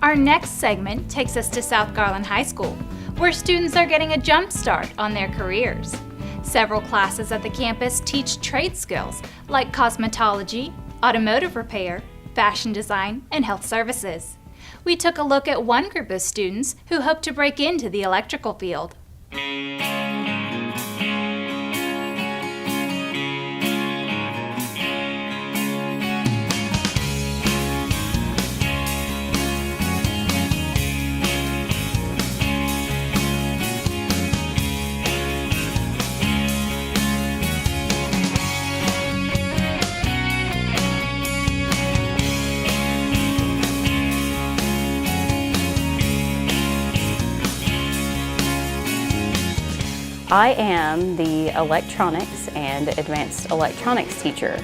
Our next segment takes us to South Garland High School, where students are getting a jump start on their careers. Several classes at the campus teach trade skills like cosmetology, automotive repair, fashion design, and health services. We took a look at one group of students who hope to break into the electrical field. I am the electronics and advanced electronics teacher.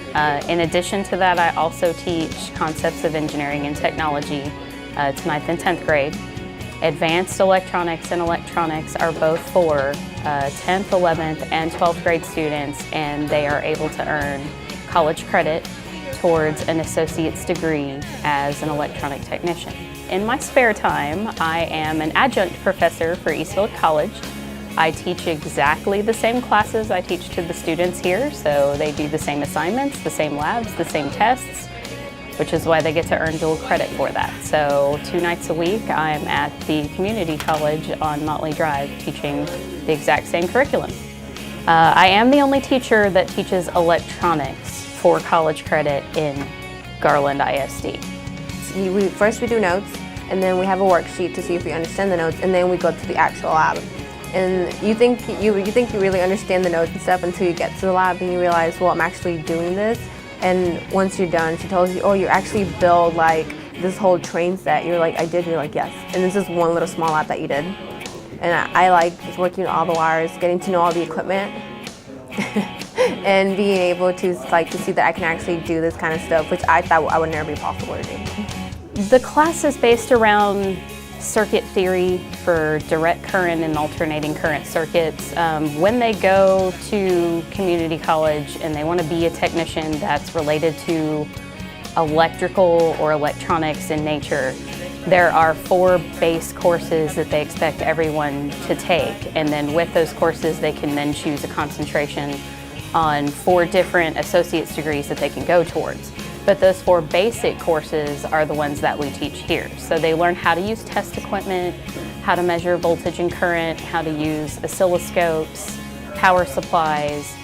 In addition to that, I also teach concepts of engineering and technology to 9th and 10th grade. Advanced electronics and electronics are both for 10th, 11th, and 12th grade students, and they are able to earn college credit towards an associate's degree as an electronic technician. In my spare time, I am an adjunct professor for Eastfield College. I teach exactly the same classes I teach to the students here, so they do the same assignments, the same labs, the same tests, which is why they get to earn dual credit for that. So 2 nights a week I'm at the community college on Motley Drive teaching the exact same curriculum. I am the only teacher that teaches electronics for college credit in Garland ISD. First we do notes, and then we have a worksheet to see if we understand the notes, and then we go to the actual lab. And you think you really understand the notes and stuff until you get to the lab and you realize, well, I'm actually doing this. And once you're done, she tells you, oh, you actually build like this whole train set. You're like, I did. You're like, yes. And this is one little small lab that you did. And I like working with all the wires, getting to know all the equipment, and being able to see that I can actually do this kind of stuff, which I thought I would never be possible to do. The class is based around circuit theory for direct current and alternating current circuits. When they go to community college and they want to be a technician that's related to electrical or electronics in nature, there are 4 base courses that they expect everyone to take, and then with those courses they can then choose a concentration on 4 different associate's degrees that they can go towards. But those 4 basic courses are the ones that we teach here. So they learn how to use test equipment, how to measure voltage and current, how to use oscilloscopes, power supplies,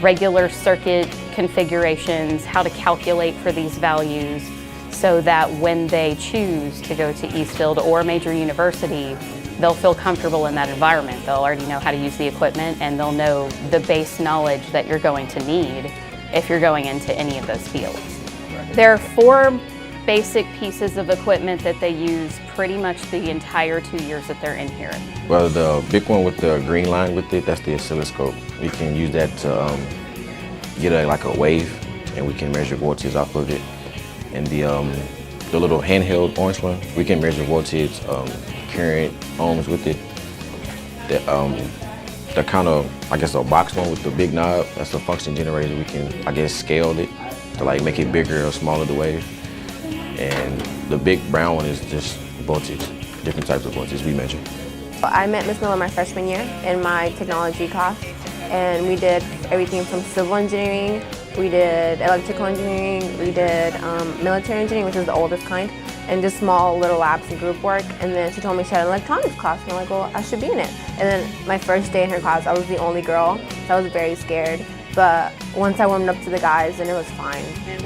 regular circuit configurations, how to calculate for these values, so that when they choose to go to Eastfield or a major university, they'll feel comfortable in that environment. They'll already know how to use the equipment, and they'll know the base knowledge that you're going to need if you're going into any of those fields. There are 4 basic pieces of equipment that they use pretty much the entire 2 years that they're in here. Well, the big one with the green line with it, that's the oscilloscope. We can use that to get like a wave, and we can measure voltage off of it. And the little handheld orange one, we can measure voltage, current, ohms with it. The kind of, I guess, a box one with the big knob, that's a function generator. We can, I guess, scale it to like make it bigger or smaller the wave. And the big brown one is just voltage, different types of voltage we measure. I met Ms. Miller my freshman year in my technology class, and we did everything from civil engineering, we did electrical engineering, we did military engineering, which is the oldest kind, and just small little labs and group work. And then she told me she had an electronics class, and I'm like, well, I should be in it. And then my first day in her class, I was the only girl, so I was very scared. But once I warmed up to the guys, then it was fine.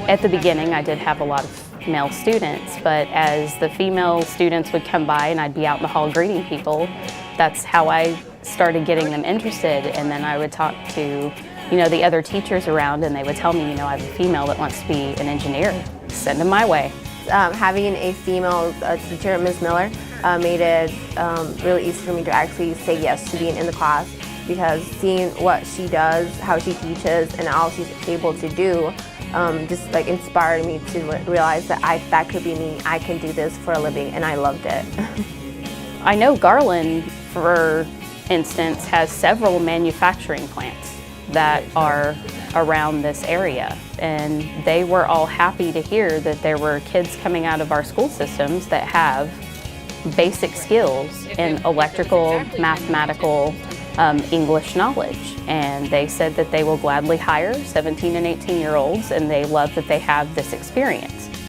At the beginning, I did have a lot of male students, but as the female students would come by and I'd be out in the hall greeting people, that's how I started getting them interested. And then I would talk to, the other teachers around, and they would tell me, I have a female that wants to be an engineer. Send them my way. Having a female teacher, Ms. Miller, made it really easy for me to actually say yes to being in the class, because seeing what she does, how she teaches, and all she's able to do just inspired me to realize that that could be me. I can do this for a living, and I loved it. I know Garland, for instance, has several manufacturing plants that are around this area. And they were all happy to hear that there were kids coming out of our school systems that have basic skills in electrical, mathematical, English knowledge. And they said that they will gladly hire 17 and 18-year-olds, and they love that they have this experience.